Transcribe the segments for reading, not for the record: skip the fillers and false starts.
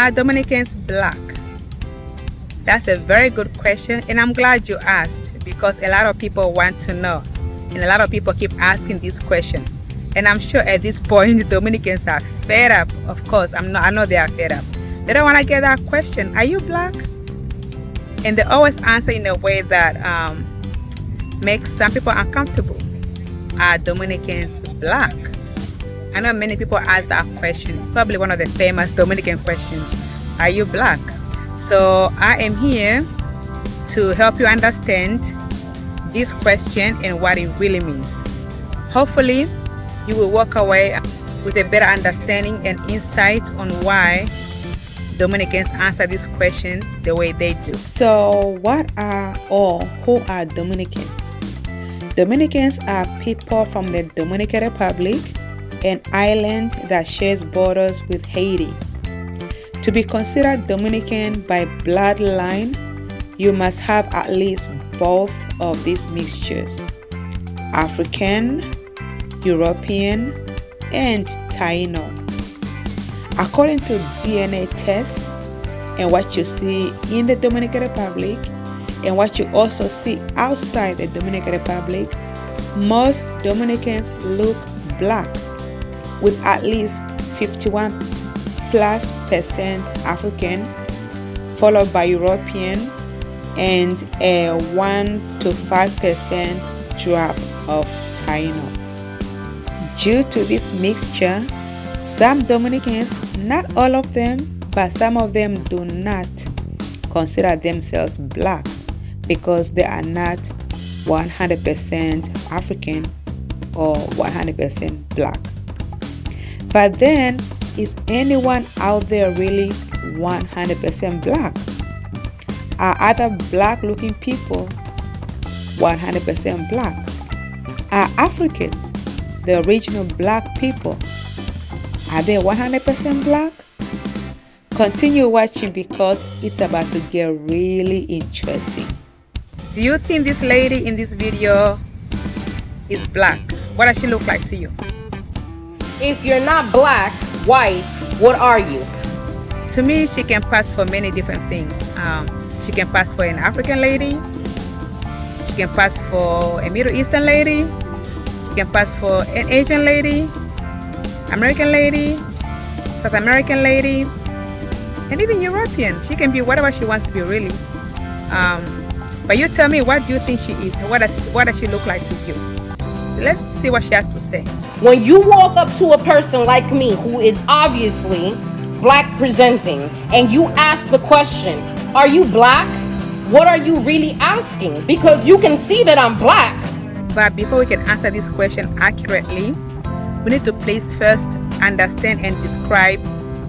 Are Dominicans black? That's a very good question, and I'm glad you asked, because a lot of people want to know, and a lot of people keep asking this question. And I'm sure at this point Dominicans are fed up. Of course, I know they are fed up. They don't want to get that question, are you black? And they always answer in a way that makes some people uncomfortable. Are Dominicans black? I know many people ask that question. It's probably one of the famous Dominican questions. Are you black? So I am here to help you understand this question and what it really means. Hopefully, you will walk away with a better understanding and insight on why Dominicans answer this question the way they do. So what are or who are Dominicans? Dominicans are people from the Dominican Republic, an island that shares borders with Haiti. To be considered Dominican by bloodline, you must have at least both of these mixtures: African, European, and Taino. According to DNA tests and what you see in the Dominican Republic and what you also see outside the Dominican Republic, most Dominicans look black, with at least 51+% African, followed by European, and a 1 to 5% drop of Taino. Due to this mixture, some Dominicans, not all of them, but some of them do not consider themselves black because they are not 100% African or 100% black. But then, is anyone out there really 100% black? Are other black looking people 100% black? Are Africans, the original black people, are they 100% black? Continue watching because it's about to get really interesting. Do you think this lady in this video is black? What does she look like to you? If you're not black, white, what are you? To me, she can pass for many different things. She can pass for an African lady. She can pass for a Middle Eastern lady. She can pass for an Asian lady, American lady, South American lady, and even European. She can be whatever she wants to be, really. But you tell me, what do you think she is? What does she look like to you? Let's see what she has to say. When you walk up to a person like me who is obviously black presenting and you ask the question, are you black? What are you really asking? Because you can see that I'm black. But before we can answer this question accurately, we need to please first understand and describe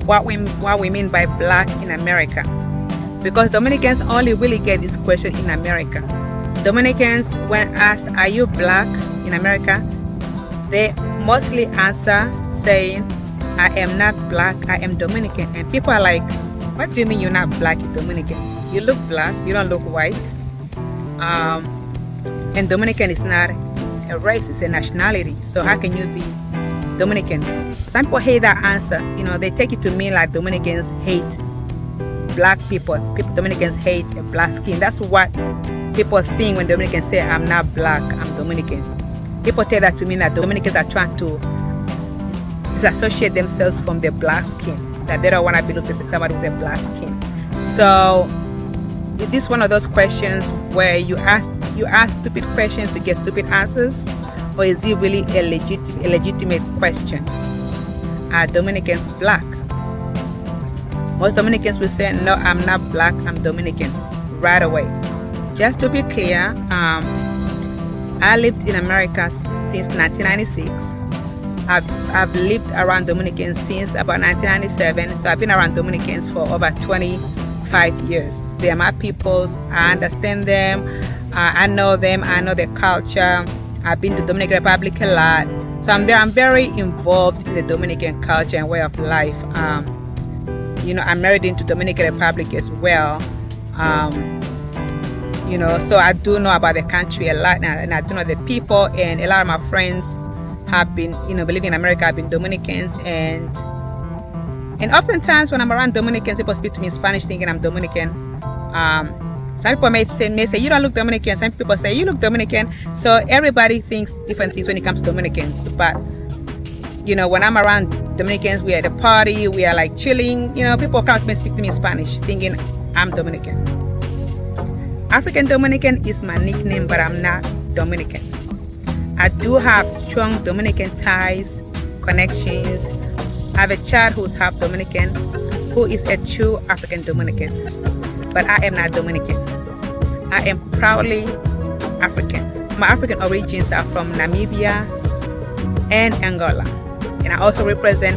what we mean by black in America. Because Dominicans only really get this question in America. Dominicans, when asked, are you black in America, they mostly answer saying, I am not black, I am Dominican. And people are like, what do you mean you're not black, you're Dominican? You look black, you don't look white. And Dominican is not a race, it's a nationality. So how can you be Dominican? Some people hate that answer. They take it to mean like Dominicans hate black people. Dominicans hate a black skin. That's what people think when Dominicans say, I'm not black, I'm Dominican. People take that to mean that Dominicans are trying to disassociate themselves from their black skin, that they don't want to be looked at somebody with a black skin. So is this one of those questions where you ask stupid questions to get stupid answers, or is it really a legitimate question? Are Dominicans black? Most Dominicans will say, no, I'm not black, I'm Dominican, right away. Just to be clear, I lived in America since 1996. I've lived around Dominicans since about 1997, so I've been around Dominicans for over 25 years. They are my peoples. I understand them. I know them. I know their culture. I've been to Dominican Republic a lot, so I'm very involved in the Dominican culture and way of life. I'm married into Dominican Republic as well. So I do know about the country a lot, and I do know the people, and a lot of my friends have been, living in America, have been Dominicans, and And oftentimes when I'm around Dominicans, people speak to me in Spanish thinking I'm Dominican. Some people may say, you don't look Dominican. Some people say, you look Dominican. So everybody thinks different things when it comes to Dominicans. But, you know, when I'm around Dominicans, we are at a party, we are like chilling. You know, people come to me and speak to me in Spanish thinking I'm Dominican. African Dominican is my nickname, but I'm not Dominican. I do have strong Dominican ties, connections. I have a child who's half Dominican, who is a true African Dominican. But I am not Dominican. I am proudly African. My African origins are from Namibia and Angola. And I also represent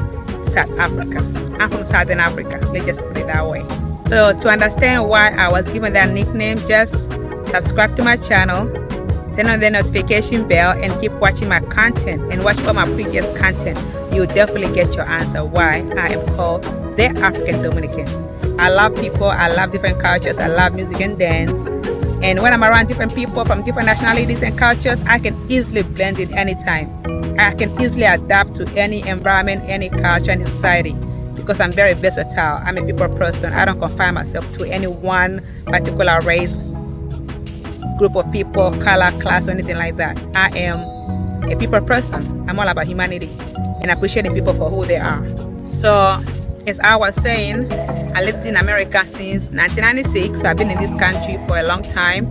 South Africa. I'm from Southern Africa. Let's just put it that way. So to understand why I was given that nickname, just subscribe to my channel, turn on the notification bell, and keep watching my content and watch all my previous content. You'll definitely get your answer why I am called the African Dominican. I love people, I love different cultures, I love music and dance. And when I'm around different people from different nationalities and cultures, I can easily blend in anytime. I can easily adapt to any environment, any culture, any society, because I'm very versatile. I'm a people person. I don't confine myself to any one particular race, group of people, color, class, or anything like that. I am a people person. I'm all about humanity and appreciating people for who they are. So, as I was saying, I lived in America since 1996. So I've been in this country for a long time.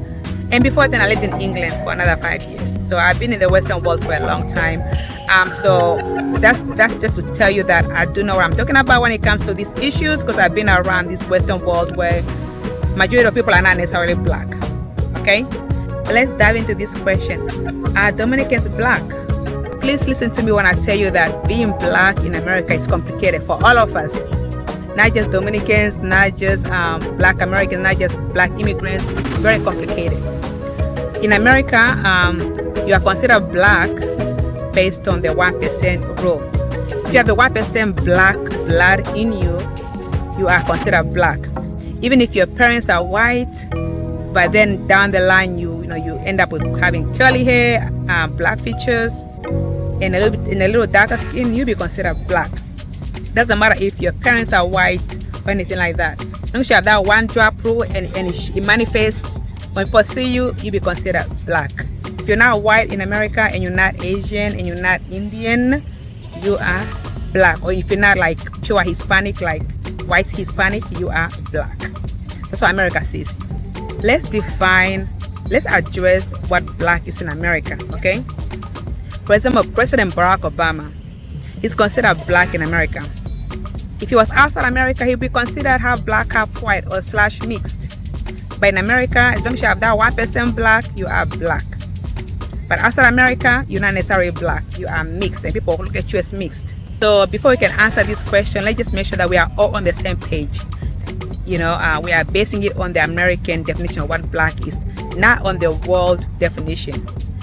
And before then, I lived in England for another 5 years. So I've been in the Western world for a long time. So that's just to tell you that I do know what I'm talking about when it comes to these issues, because I've been around this Western world where majority of people are not necessarily black. Okay, let's dive into this question. Are Dominicans black? Please listen to me when I tell you that being black in America is complicated for all of us. Not just Dominicans, not just black Americans, not just black immigrants. It's very complicated. In America, you are considered black based on the 1% rule. If you have the 1% black blood in you, you are considered black. Even if your parents are white, but then down the line you end up with having curly hair, black features, and a little darker skin, you'll be considered black. Doesn't matter if your parents are white or anything like that. As long as you have that one drop rule and it manifests, when people see you, you'll be considered black. If you're not white in America and you're not Asian and you're not Indian, you are black. Or if you're not like pure Hispanic, like white Hispanic, you are black. That's what America says. Let's address what black is in America, okay? For example, President Barack Obama is considered black in America. If he was outside America, he'd be considered half black, half white, or / mixed. But in America, as long as you have that 1% black, you are black. But outside America, you're not necessarily black, you are mixed, and people look at you as mixed. So before we can answer this question, let's just make sure that we are all on the same page. We are basing it on the American definition of what black is, not on the world definition.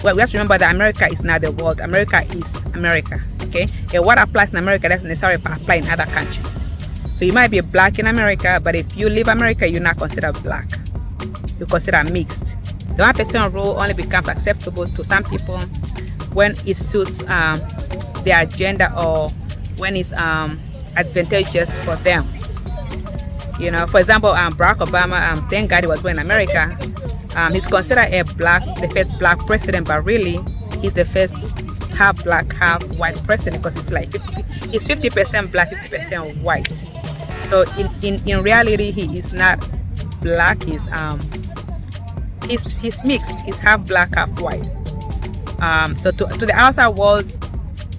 Well, we have to remember that America is not the world. America is America, okay? And what applies in America doesn't necessarily apply in other countries. So you might be black in America, but if you leave America, you're not considered black. You're considered mixed. The 1% rule only becomes acceptable to some people when it suits their agenda or when it's advantageous for them. For example, Barack Obama, thank God he was born in America. He's considered the first black president, but really he's the first half black, half white president, because it's like it's 50% black, 50% white. So in reality, he is not black. He's mixed. He's half black, half white. So to the outside world,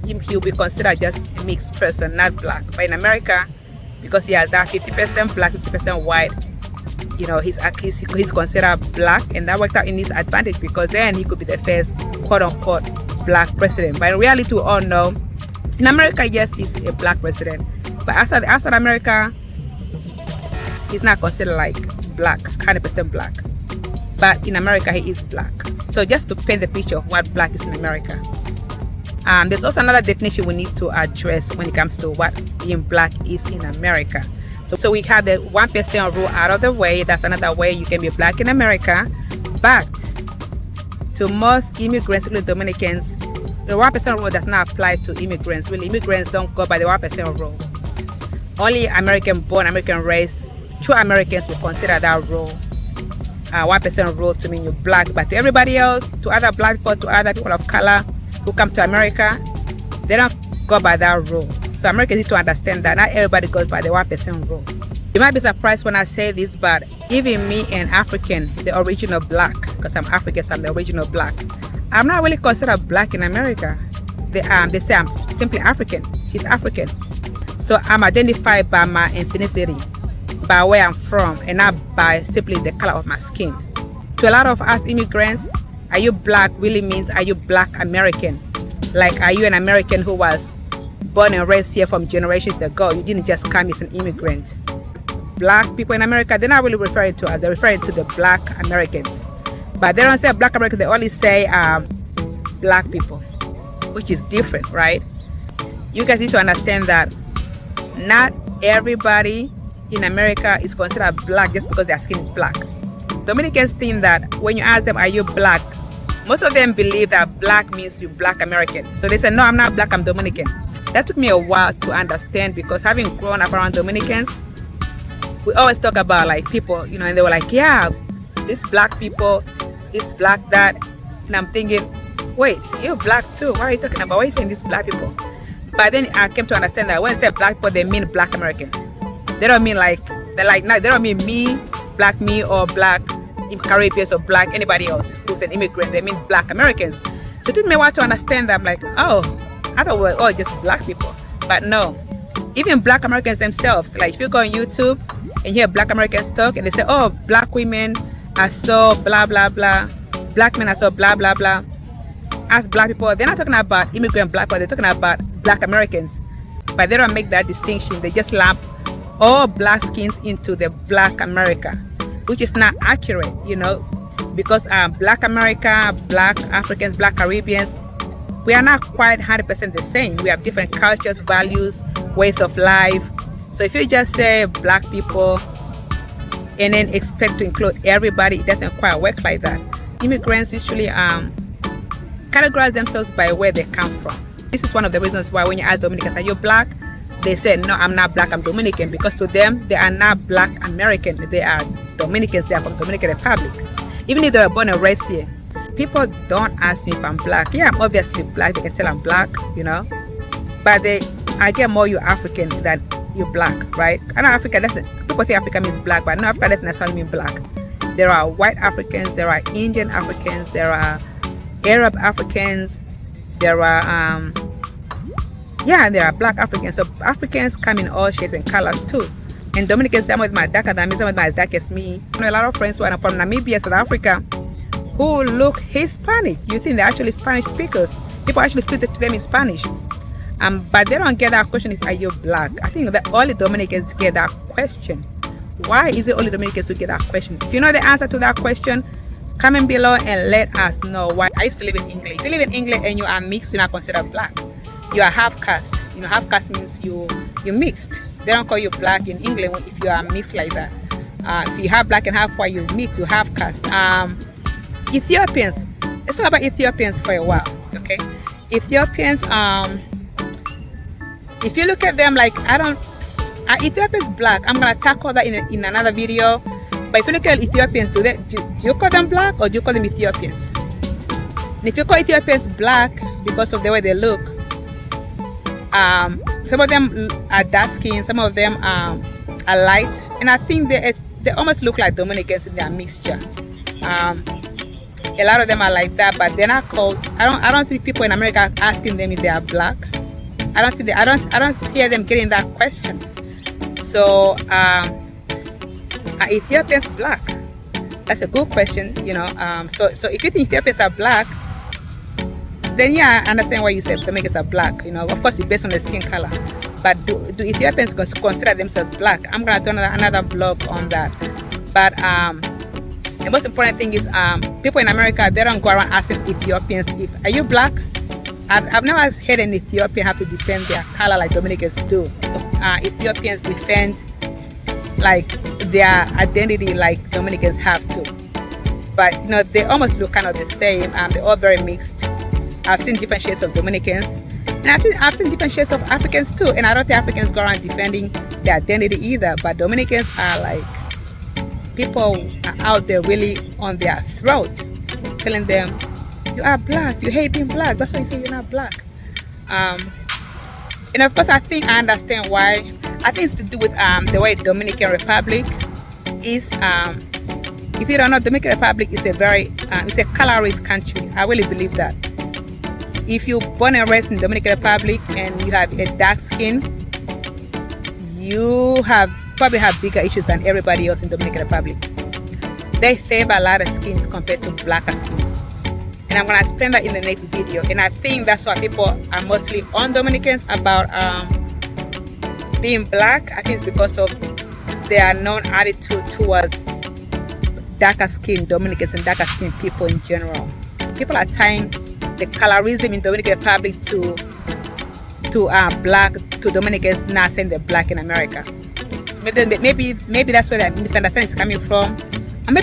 he'll be considered just a mixed person, not black. But in America, because he has that 50% black, 50% white, he's considered black, and that worked out in his advantage, because then he could be the first quote-unquote black president. But in reality, we all know, in America, yes, he's a black president, but outside America, he's not considered like black, 100% black. But in America, he is black. So just to paint the picture of what black is in America. There's also another definition we need to address when it comes to what being black is in America. So we have the 1% rule out of the way. That's another way you can be black in America. But to most immigrants, including Dominicans, the 1% rule does not apply to immigrants. Really, immigrants don't go by the 1% rule. only American born, American raised, true Americans will consider that rule, 1% rule, to mean you're black. But to everybody else, to other black people, to other people of color who come to America, they don't go by that rule. So Americans need to understand that not everybody goes by the 1% rule. You might be surprised when I say this, but even me, an African, the original black, because I'm African, so I'm the original black, I'm not really considered black in America. They say I'm simply African. She's African. So I'm identified by my ethnicity, by where I'm from, and not by simply the color of my skin. To a lot of us immigrants, are you black really means, are you black American? Like, are you an American who was born and raised here from generations ago? You didn't just come as an immigrant. Black people in America, they're not really referring to us, they're referring to the black Americans. But they don't say black Americans, they only say black people, which is different, right? You guys need to understand that not everybody in America is considered black just because their skin is black. Dominicans think that when you ask them, are you black? Most of them believe that black means you're black American. So they say, no, I'm not black, I'm Dominican. That took me a while to understand, because having grown up around Dominicans, we always talk about like people, you know, and they were like, yeah, these black people, this black that. And I'm thinking, wait, you're black too. What are you talking about? Why are you saying these black people? But then I came to understand that when they say black people, they mean black Americans. They don't mean like, they don't mean me, black me, or black Caribbeans, or black anybody else who's an immigrant. They mean black Americans. So it took me a while to understand that. I'm like, oh, I thought we were all just black people. But no, even black Americans themselves, like if you go on YouTube and hear black Americans talk and they say, oh, black women are so blah, blah, blah. Black men are so blah, blah, blah. As black people, they're not talking about immigrant black people, they're talking about black Americans. But they don't make that distinction. They just lump all black skins into the black America, which is not accurate, you know, because black America, black Africans, black Caribbeans, we are not quite 100% the same. We have different cultures, values, ways of life. So if you just say black people and then expect to include everybody, it doesn't quite work like that. Immigrants usually categorize themselves by where they come from. This is one of the reasons why when you ask Dominicans, are you black? They say, no, I'm not black, I'm Dominican, because to them, they are not black American. They are Dominicans, they are from Dominican Republic. Even if they were born and raised here, people don't ask me if I'm black. Yeah, I'm obviously black, they can tell I'm black, you know, but I get more you're African than you're black, right? I know Africa, people think Africa means black, but no, Africa doesn't necessarily mean black. There are white Africans, there are Indian Africans, there are Arab Africans, there are there are black Africans. So Africans come in all shades and colors too. And Dominicans, some of them are darker than me, some of them are as dark as me. I know a lot of friends who are from Namibia, South Africa, who look Hispanic. You think they're actually Spanish speakers. People actually speak to them in Spanish. But they don't get that question if are you black. I think that only Dominicans get that question. Why is it only Dominicans who get that question? If you know the answer to that question, comment below and let us know why. I used to live in England. If you live in England and you are mixed, you're not considered black. You are half caste. You know, half caste means you're mixed. They don't call you black in England if you are mixed like that. If you have black and half white, you're mixed, you have caste. Ethiopians. Let's talk about Ethiopians for a while, okay? Ethiopians, if you look at them like, Ethiopians black. I'm gonna tackle that in another video. But if you look at Ethiopians, do you call them black or do you call them Ethiopians? And if you call Ethiopians black because of the way they look, some of them are dark skinned, some of them are light, and I think they almost look like Dominicans in their mixture. A lot of them are like that, but they're not called. I don't see people in America asking them if they are black. I don't hear them getting that question. So are Ethiopians black? That's a good question, you know. So if you think Ethiopians are black, then yeah, I understand why you said Dominicans are black. You know, of course, it's based on the skin color. But do Ethiopians consider themselves black? I'm gonna do another vlog on that. But the most important thing is people in America, they don't go around asking Ethiopians are you black? I've never heard an Ethiopian have to defend their color like Dominicans do. Ethiopians defend like their identity like Dominicans have to. But you know, they almost look kind of the same. They're all very mixed. I've seen different shades of Dominicans. And I've seen different shades of Africans too, and I don't think Africans go around defending their identity either. But Dominicans are like, people are out there really on their throat, telling them, you are black, you hate being black, that's why you say you're not black. And of course, I think I understand why. I think it's to do with the way Dominican Republic is. If you don't know, Dominican Republic is it's a color-rich country. I really believe that. If you're born and raised in Dominican Republic and you have a dark skin, you probably have bigger issues than everybody else in Dominican Republic. They favor a lot of skins compared to blacker skins. And I'm going to explain that in the next video. And I think that's why people are mostly on Dominicans about being black. I think it's because of their known attitude towards darker skin Dominicans and darker skin people in general. People are tying the colorism in Dominican Republic to black, to Dominicans not saying they're black in America. So maybe that's where that misunderstanding is coming from.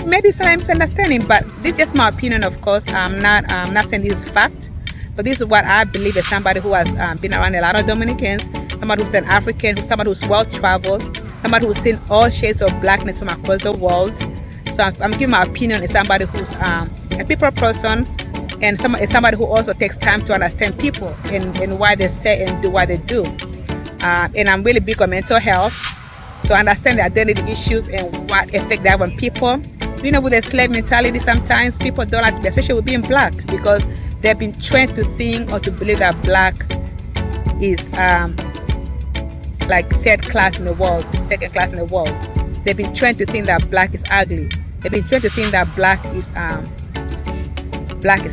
Maybe it's not a misunderstanding, but this is just my opinion, of course. I'm not saying this is fact, but this is what I believe as somebody who has been around a lot of Dominicans, somebody who's an African, somebody who's well-traveled, somebody who's seen all shades of blackness from across the world. So I'm giving my opinion as somebody who's a people person, and somebody who also takes time to understand people and why they say and do what they do. And I'm really big on mental health. So I understand the identity issues and what effect they have on people. You know, with the slave mentality, sometimes people don't like to be, especially with being black, because they've been trained to think or to believe that black is like third class in the world, second class in the world. They've been trained to think that black is ugly. They've been trained to think that black is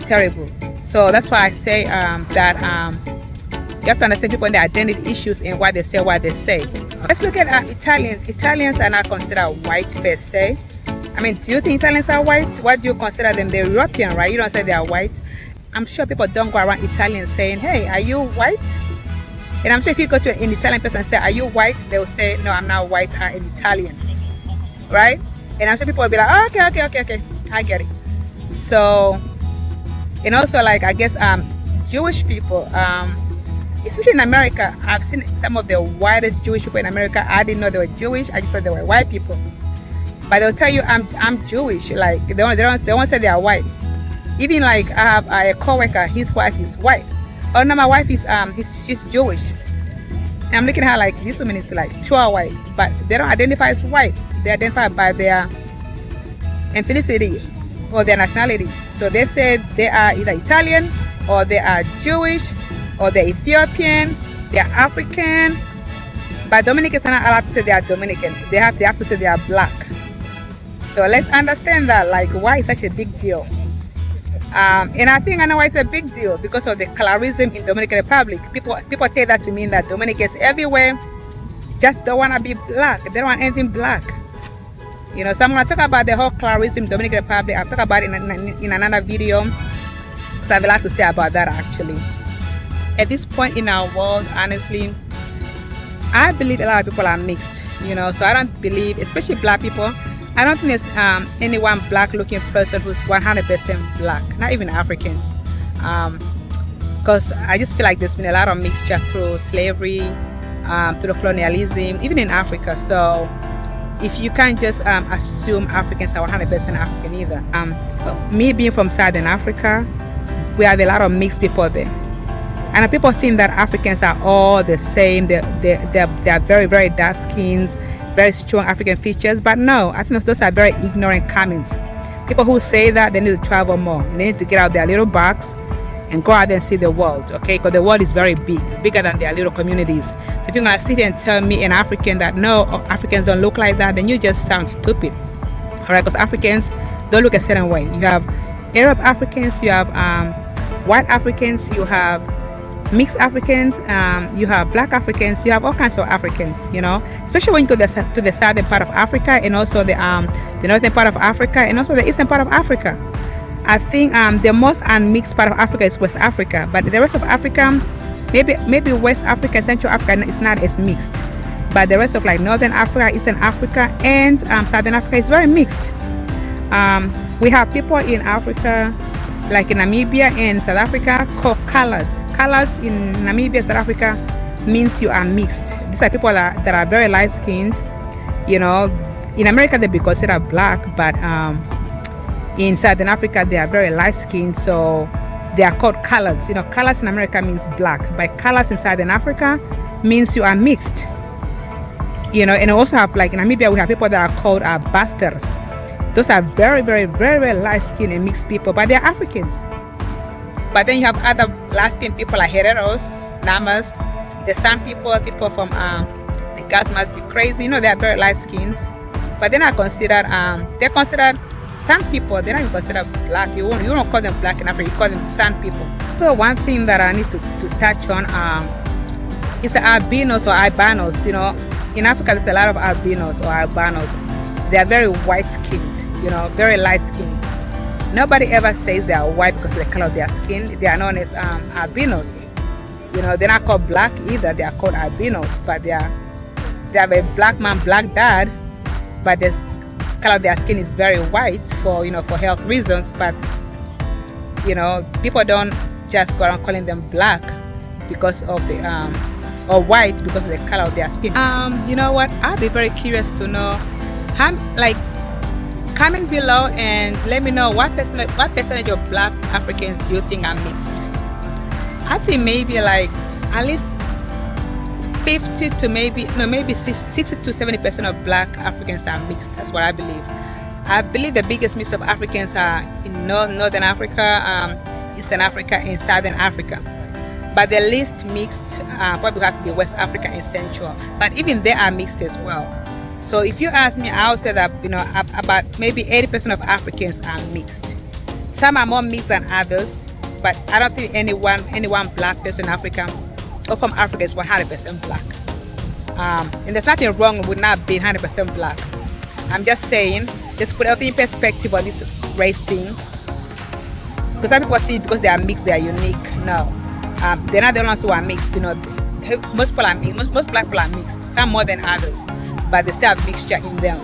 terrible. So that's why I say that you have to understand people and their identity issues and why they say what they say. Let's look at Italians. Italians are not considered white per se. I mean, do you think Italians are white? What do you consider them? They're European, right? You don't say they are white. I'm sure people don't go around Italians saying, hey, are you white? And I'm sure if you go to an Italian person and say, are you white? They'll say, no, I'm not white, I'm Italian. Right? And I'm sure people will be like, oh, okay, I get it. So, and also, like, I guess Jewish people, especially in America, I've seen some of the whitest Jewish people in America. I didn't know they were Jewish. I just thought they were white people. But they'll tell you I'm Jewish. Like they won't say they are white. Even like I have a coworker, his wife is white. Oh no, my wife is she's Jewish. And I'm looking at her like this woman is like pure white, but they don't identify as white. They identify by their ethnicity or their nationality. So they say they are either Italian or they are Jewish or they're Ethiopian, they're African. But Dominicans are not allowed to say they are Dominican. They have to say they are black. So let's understand that, like, why it's such a big deal. And I think I know why it's a big deal, because of the colorism in Dominican Republic. People take that to mean that Dominicans everywhere just don't want to be black. They don't want anything black. You know, so I'm going to talk about the whole colorism in Dominican Republic. I'll talk about it in another video, because I have a lot to say about that actually. At this point in our world, honestly, I believe a lot of people are mixed, you know, so I don't believe, especially black people, I don't think there's any one black looking person who's 100% black, not even Africans, because I just feel like there's been a lot of mixture through slavery, through colonialism, even in Africa. So if you can't just assume Africans are 100% African either. Me being from Southern Africa, we have a lot of mixed people there. And people think that Africans are all the same. They're very, very dark skins, very strong African features. But no, I think those are very ignorant comments. People who say that, they need to travel more. They need to get out their little box and go out there and see the world, okay? Because the world is very big. It's bigger than their little communities. So if you're going to sit here and tell me, an African, that no, Africans don't look like that, then you just sound stupid. All right, because Africans don't look a certain way. You have Arab Africans, you have white Africans, you have mixed Africans, you have black Africans, you have all kinds of Africans, you know, especially when you go to the southern part of Africa, and also the northern part of Africa, and also the eastern part of Africa. I think the most unmixed part of Africa is West Africa, but the rest of Africa, maybe West Africa, Central Africa is not as mixed, but the rest of like Northern Africa, Eastern Africa, and Southern Africa is very mixed. We have people in Africa, like in Namibia and South Africa, called colors in Namibia, South Africa, means you are mixed. These are people that are very light skinned. You know, in America they be considered black, but in Southern Africa they are very light skinned, so they are called colors. You know, colors in America means black, but colors in Southern Africa means you are mixed. You know, and also have, like in Namibia, we have people that are called bastards. Those are very, very, very, very light skinned and mixed people, but they're Africans. But then you have other light skinned people like Hereros, Namas, the San people, people from the guys must be crazy. You know, they are very light skinned, but they're not considered. They're considered San people. They're not even considered black. You don't call them black in Africa. You call them San people. So one thing that I need to touch on is the albinos or albanos. You know, in Africa there's a lot of albinos or albanos. They are very white skinned. You know, very light skinned. Nobody ever says they are white because of the color of their skin. They are known as albinos. You know, they're not called black either. They are called albinos, but they have a black man, black dad, but the color of their skin is very white for, you know, for health reasons. But you know, people don't just go around calling them black because of the or white because of the color of their skin. You know what? I'd be very curious to know how, like, comment below and let me know what percentage of black Africans do you think are mixed. I think maybe like at least 50 to maybe 60 to 70% of black Africans are mixed. That's what I believe. I believe the biggest mix of Africans are in Northern Africa, Eastern Africa, and Southern Africa. But the least mixed probably have to be West Africa and Central. But even they are mixed as well. So if you ask me, I would say that, you know, about maybe 80% of Africans are mixed. Some are more mixed than others, but I don't think any one black person in Africa or from Africa is 100% black. And there's nothing wrong with not being 100% black. I'm just saying, just put everything in perspective on this race thing. Because some people think because they are mixed, they are unique. No, they're not the ones who are mixed. You know, most people are mixed. Most black people are mixed. Some more than others. But they still have mixture in them.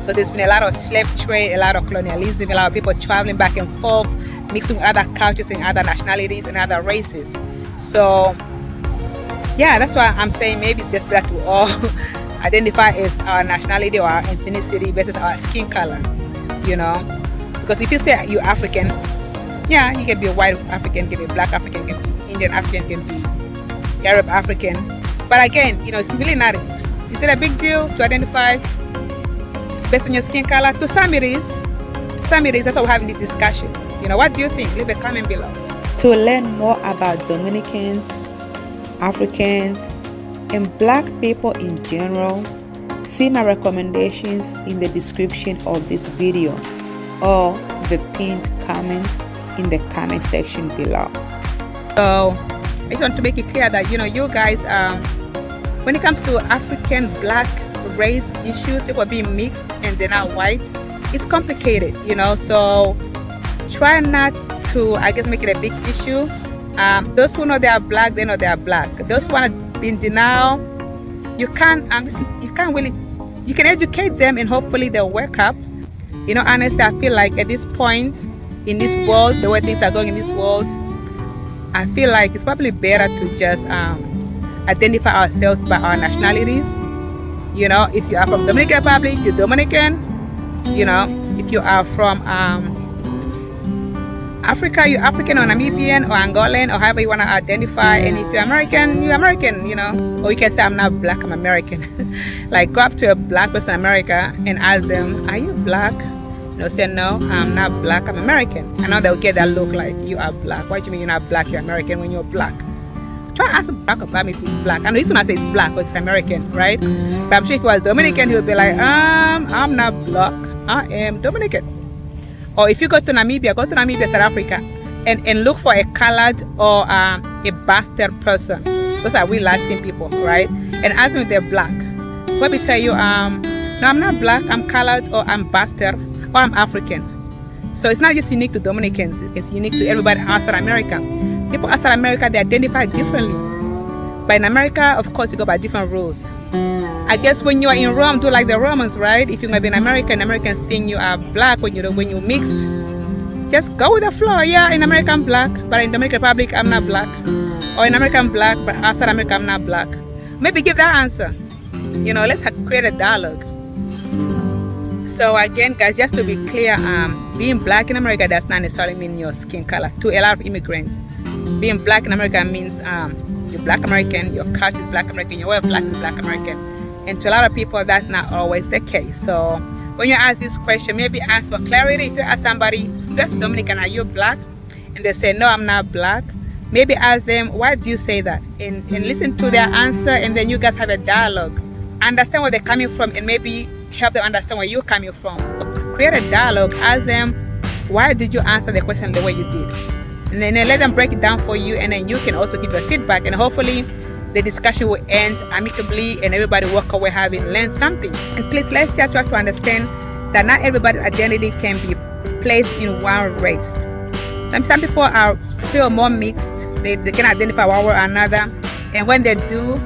So there's been a lot of slave trade, a lot of colonialism, a lot of people traveling back and forth, mixing with other cultures and other nationalities and other races. So yeah, that's why I'm saying maybe it's just better to all identify as our nationality or our ethnicity versus our skin color, you know. Because if you say you're African, yeah, you can be a white African, can be a black African, can be Indian African, can be Arab African. But again, you know, it's really not. Is it a big deal to identify based on your skin color? To some it is. Some it is. That's why we're having this discussion. You know, what do you think? Leave a comment below. To learn more about Dominicans, Africans, and black people in general, see my recommendations in the description of this video or the pinned comment in the comment section below. So I just want to make it clear that, you know, you guys when it comes to African black race issues, people being mixed and they're not white, it's complicated, you know. So try not to, I guess, make it a big issue. Those who know they are black, they know they are black. Those who want to be in denial, you can't really, you can educate them and hopefully they'll wake up. You know, honestly, I feel like at this point in this world, the way things are going in this world, I feel like it's probably better to just identify ourselves by our nationalities. You know, if you are from Dominican Republic, you're Dominican. You know, if you are from Africa, you're African or Namibian or Angolan or however you want to identify. And if you're American, you're American, you know. Or you can say, I'm not black, I'm American. Like, go up to a black person in America and ask them, are you black? You know, say, no, I'm not black, I'm American. I know they'll get that look like, you are black. What do you mean you're not black, you're American when you're black? Try to ask Barack Obama if he's black. I know he's gonna say he's black, but he's American, right? But I'm sure if he was Dominican, he would be like, I'm not black, I am Dominican. Or if you go to Namibia, South Africa, and look for a colored or a bastard person. Those are really light-skinned people, right? And ask them if they're black. Probably tell you, no, I'm not black, I'm colored, or I'm bastard, or I'm African. So it's not just unique to Dominicans, it's unique to everybody outside America. People outside America, they identify differently. But in America, of course, you go by different rules. I guess when you are in Rome, do like the Romans, right? If you're gonna be an American, Americans think you are black when you're mixed. Just go with the flow. Yeah, in America I'm black, but in Dominican Republic I'm not black. Or in America I'm black, but outside America I'm not black? Maybe give that answer. Let's create a dialogue. So again, guys, just to be clear, being black in America does not necessarily mean your skin color. To a lot of immigrants, being black in America means you're black American, your culture is black American, your way of life is black American. And to a lot of people, that's not always the case. So when you ask this question, maybe ask for clarity. If you ask somebody, that's Dominican, are you black? And they say, no, I'm not black. Maybe ask them, why do you say that? And listen to their answer, and then you guys have a dialogue. Understand where they're coming from, and maybe help them understand where you're coming from. Create a dialogue. Ask them, why did you answer the question the way you did? And then let them break it down for you, and then you can also give your feedback, and hopefully the discussion will end amicably and everybody walk away having learned something. And please, let's just try to understand that not everybody's identity can be placed in one race. Some people feel more mixed. They can identify one way or another, and when they do,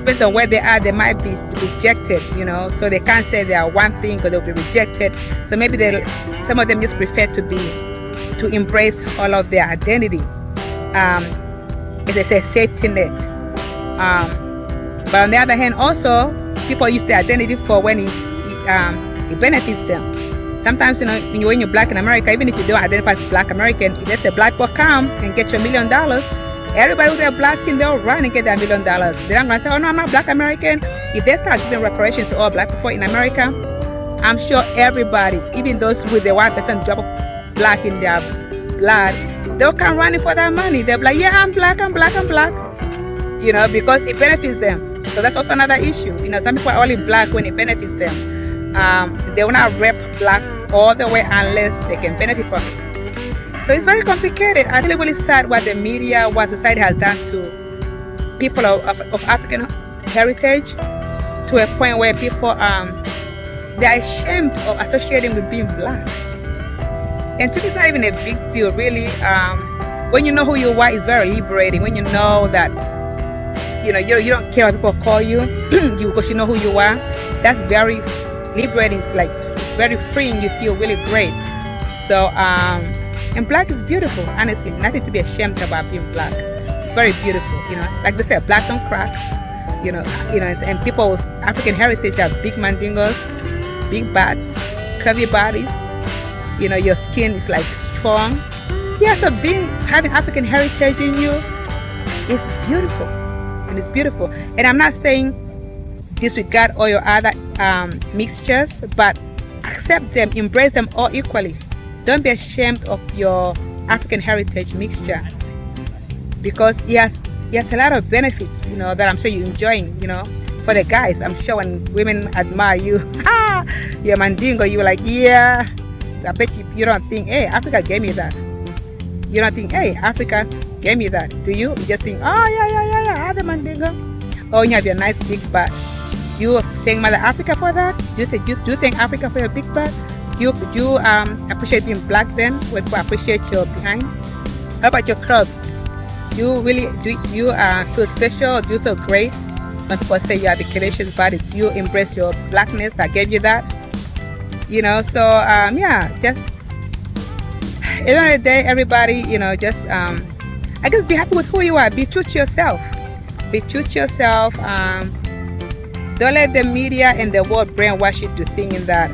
based on where they are, they might be rejected, so they can't say they are one thing because they'll be rejected. So maybe some of them just prefer to embrace all of their identity. It's a safety net. But on the other hand, also, people use their identity for when it benefits them. Sometimes, when you're black in America, even if you don't identify as black American, if there's a black boy come and get you $1 million, everybody with their black skin, they'll run and get their $1 million. They're not going to say, oh no, I'm not black American. If they start giving reparations to all black people in America, I'm sure everybody, even those with the 1% drop of black in their blood, they'll come running for that money. They'll be like, yeah, I'm black, because it benefits them. So that's also another issue. Some people are only black when it benefits them. They will not rep black all the way unless they can benefit from it. So it's very complicated. I feel really sad what the media, what society has done to people of African heritage, to a point where people they're ashamed of associating with being black. And to me, it's not even a big deal, really. When you know who you are, it's very liberating. When you know that you don't care what people call you, because you know who you are, that's very liberating. It's like very freeing. You feel really great. So and black is beautiful, honestly. Nothing to be ashamed about being black. It's very beautiful. Like they say, black don't crack. And people with African heritage have big mandingos, big butts, curvy bodies. Your skin is like strong. Yeah, so having African heritage in you is beautiful. And it's beautiful. And I'm not saying disregard all your other mixtures, but accept them, embrace them all equally. Don't be ashamed of your African heritage mixture, because it has a lot of benefits, that I'm sure you're enjoying, For the guys, I'm sure when women admire you, you're mandingo, you're like, yeah. I bet you don't think, hey, Africa gave me that. You don't think, hey, Africa gave me that. Do you? You just think, oh, yeah, I have a mandingo. Oh, you have your nice big butt. Do you thank Mother Africa for that? Do you thank Africa for your big butt? Do you appreciate being black then, when people appreciate your behind? How about your curves? Do you feel special? Do you feel great when people say you have a curvaceous body? Do you embrace your blackness that gave you that? So just at the end of the day, everybody, I guess be happy with who you are. Be true to yourself. Don't let the media and the world brainwash you to thinking that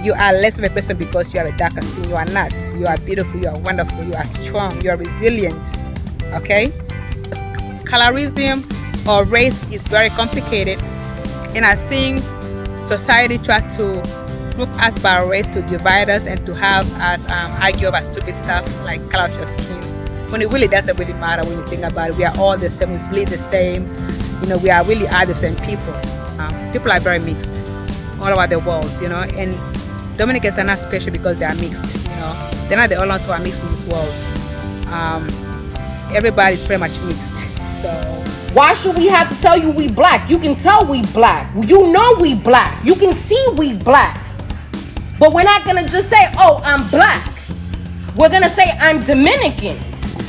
you are less of a person because you have a darker skin. You are not. You are beautiful. You are wonderful. You are strong. You are resilient. Okay? Colorism or race is very complicated, and I think society tries to group us by race to divide us and to have us argue about stupid stuff like color of your skin, when it really doesn't really matter. When you think about it, we are all the same, we bleed the same, we are really the same people. People are very mixed all over the world, and Dominicans are not special because they are mixed. They're not the only ones who are mixed in this world. Everybody's pretty much mixed. So why should we have to tell you we black? You can tell we black. We black. You can see we black. But we're not going to just say, oh, I'm black. We're going to say I'm Dominican,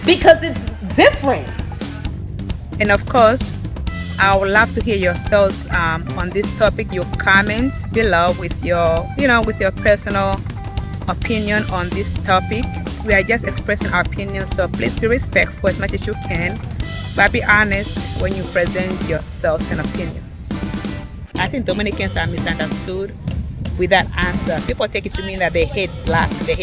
because it's different. And of course, I would love to hear your thoughts on this topic. Your comment below with your, with your personal opinion on this topic. We are just expressing our opinions, so please be respectful as much as you can, but be honest when you present your thoughts and opinions. I think Dominicans are misunderstood with that answer. People take it to mean that they hate black skin,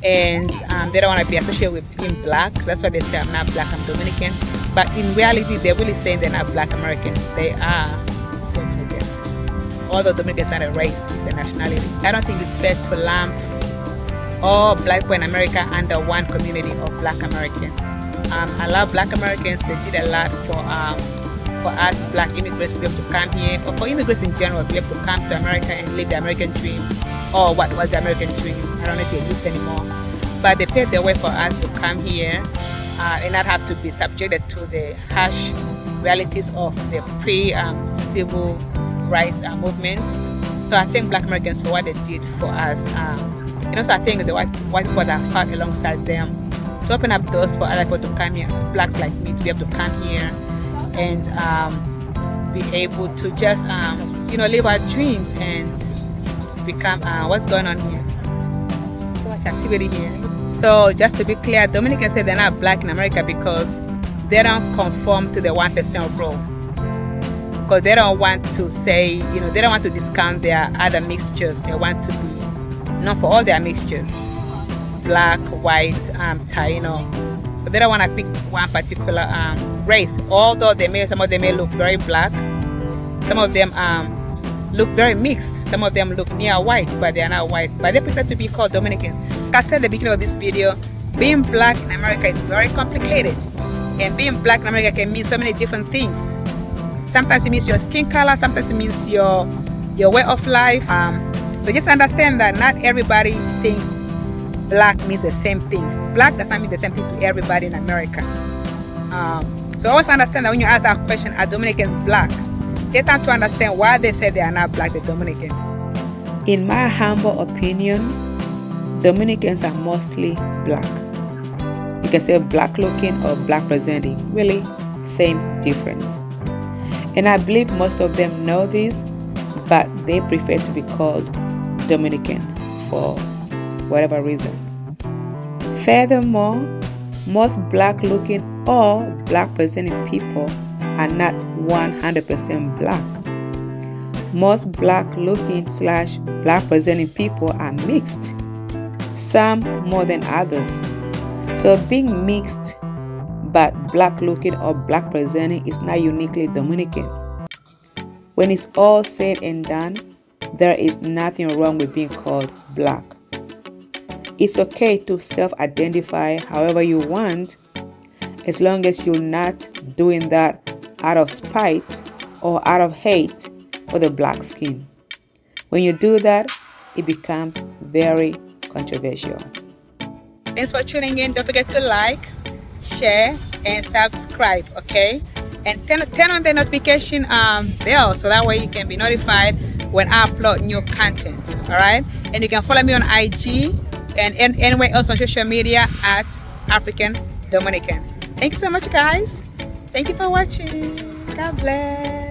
and they don't want to be associated with being black. That's why they say I'm not black, I'm Dominican. But in reality, they're really saying they're not black Americans. They are Dominican. Although Dominicans are not a race, it's a nationality. I don't think it's fair to lump all black people in America under one community of black Americans. I love black Americans. They did a lot for us black immigrants to be able to come here, or for immigrants in general to be able to come to America and live the American dream, or what was the American dream. I don't know if it exists anymore. But they paved the way for us to come here and not have to be subjected to the harsh realities of the pre-civil rights movement. So I thank black Americans for what they did for us. And also I think the white people that fought alongside them to open up doors for other people to come here, blacks like me, to be able to come here and be able to just live our dreams and become what's going on here. So much activity here. So just to be clear, Dominicans say they're not black in America because they don't conform to the 1% rule. Because they don't want to say, they don't want to discount their other mixtures. They want to be known for all their mixtures. Black, white, Taino. So they don't want to pick one particular race. Although some of them may look very black. Some of them look very mixed. Some of them look near white, but they are not white. But they prefer to be called Dominicans. Like I said at the beginning of this video, being black in America is very complicated. And being black in America can mean so many different things. Sometimes it means your skin color, sometimes it means your way of life. So just understand that not everybody thinks black means the same thing. Black does not mean the same thing to everybody in America. So always understand that when you ask that question, are Dominicans black? Get them to understand why they say they are not black, they're Dominican. In my humble opinion, Dominicans are mostly black. You can say black looking or black presenting. Really, same difference. And I believe most of them know this, but they prefer to be called Dominican for whatever reason. Furthermore, most black looking or black presenting people are not 100% black. Most black looking / black presenting people are mixed, some more than others. So being mixed but black looking or black presenting is not uniquely Dominican. When it's all said and done, there is nothing wrong with being called black. It's okay to self-identify however you want, as long as you're not doing that out of spite or out of hate for the black skin. When you do that, it becomes very controversial. Thanks for tuning in. Don't forget to like, share, and subscribe, okay? And turn on the notification bell so that way you can be notified when I upload new content, all right? And you can follow me on IG and anywhere else on social media at African Dominican. Thank you so much, guys. Thank you for watching. God bless.